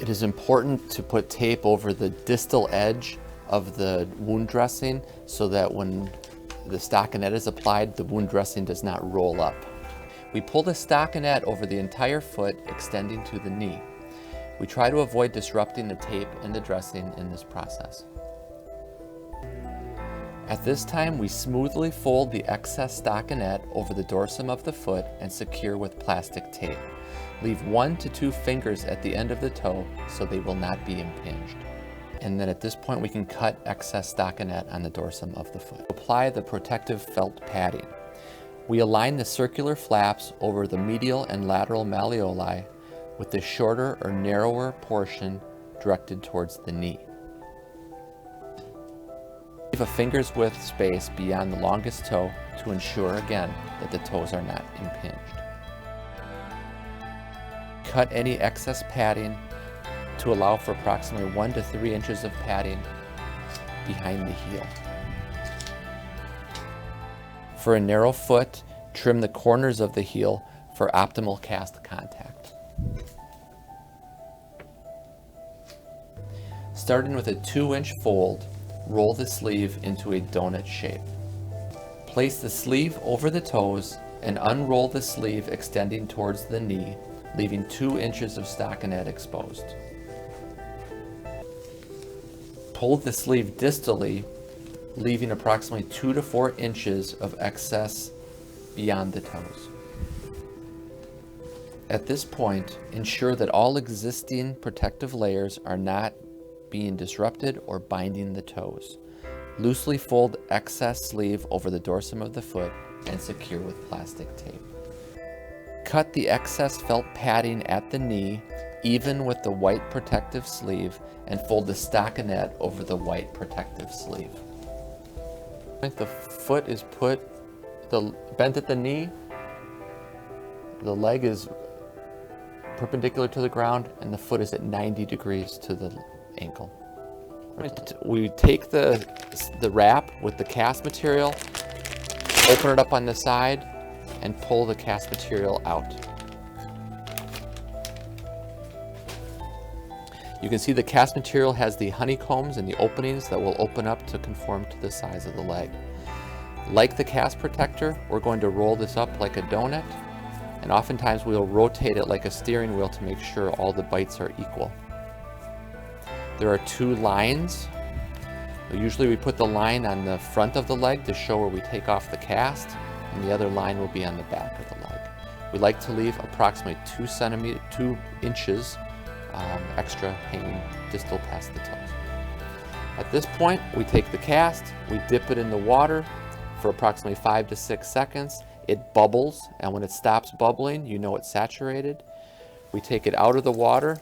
It is important to put tape over the distal edge of the wound dressing so that when the stockinette is applied, the wound dressing does not roll up. We pull the stockinette over the entire foot, extending to the knee. We try to avoid disrupting the tape and the dressing in this process. At this time, we smoothly fold the excess stockinette over the dorsum of the foot and secure with plastic tape. Leave 1 to 2 fingers at the end of the toe so they will not be impinged. And then at this point we can cut excess stockinette on the dorsum of the foot. Apply the protective felt padding. We align the circular flaps over the medial and lateral malleoli with the shorter or narrower portion directed towards the knee. Leave a finger's width space beyond the longest toe to ensure again that the toes are not impinged. Cut any excess padding to allow for approximately 1 to 3 inches of padding behind the heel. For a narrow foot, trim the corners of the heel for optimal cast contact. Starting with a 2-inch fold, roll the sleeve into a donut shape. Place the sleeve over the toes and unroll the sleeve extending towards the knee, leaving 2 inches of stockinette exposed. Pull the sleeve distally, leaving approximately 2 to 4 inches of excess beyond the toes. At this point, ensure that all existing protective layers are not being disrupted or binding the toes. Loosely fold excess sleeve over the dorsum of the foot and secure with plastic tape. Cut the excess felt padding at the knee, even with the white protective sleeve, and fold the stockinette over the white protective sleeve. The foot is bent at the knee, the leg is perpendicular to the ground, and the foot is at 90 degrees to the ankle. We take the wrap with the cast material, open it up on the side, and pull the cast material out. You can see the cast material has the honeycombs and the openings that will open up to conform to the size of the leg. Like the cast protector, we're going to roll this up like a donut, and oftentimes we'll rotate it like a steering wheel to make sure all the bites are equal. There are 2 lines. Usually we put the line on the front of the leg to show where we take off the cast, and the other line will be on the back of the leg. We like to leave approximately 2 inches extra hanging distal past the toes. At this point, we take the cast, we dip it in the water for approximately 5 to 6 seconds. It bubbles, and when it stops bubbling, you know it's saturated. We take it out of the water,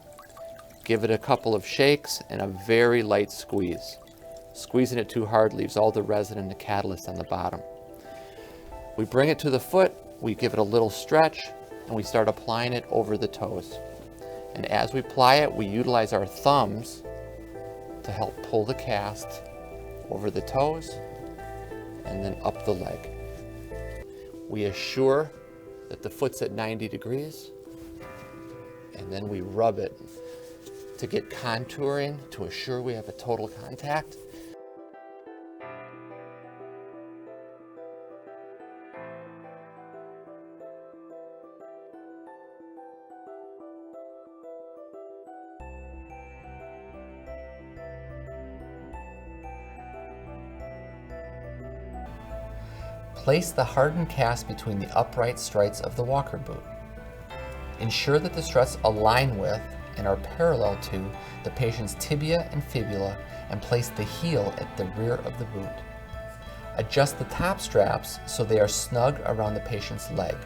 give it a couple of shakes, and a very light squeeze. Squeezing it too hard leaves all the resin and the catalyst on the bottom. We bring it to the foot, we give it a little stretch, and we start applying it over the toes. And as we apply it, we utilize our thumbs to help pull the cast over the toes and then up the leg. We assure that the foot's at 90 degrees, and then we rub it to get contouring to assure we have a total contact. Place the hardened cast between the upright struts of the walker boot. Ensure that the struts align with and are parallel to the patient's tibia and fibula, and place the heel at the rear of the boot. Adjust the top straps so they are snug around the patient's leg.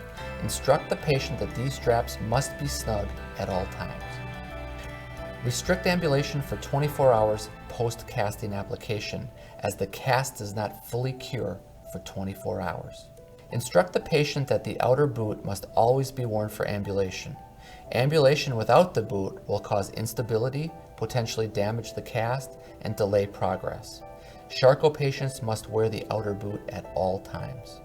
Instruct the patient that these straps must be snug at all times. Restrict ambulation for 24 hours post-casting application, as the cast does not fully cure for 24 hours. Instruct the patient that the outer boot must always be worn for ambulation. Ambulation without the boot will cause instability, potentially damage the cast, and delay progress. Charcot patients must wear the outer boot at all times.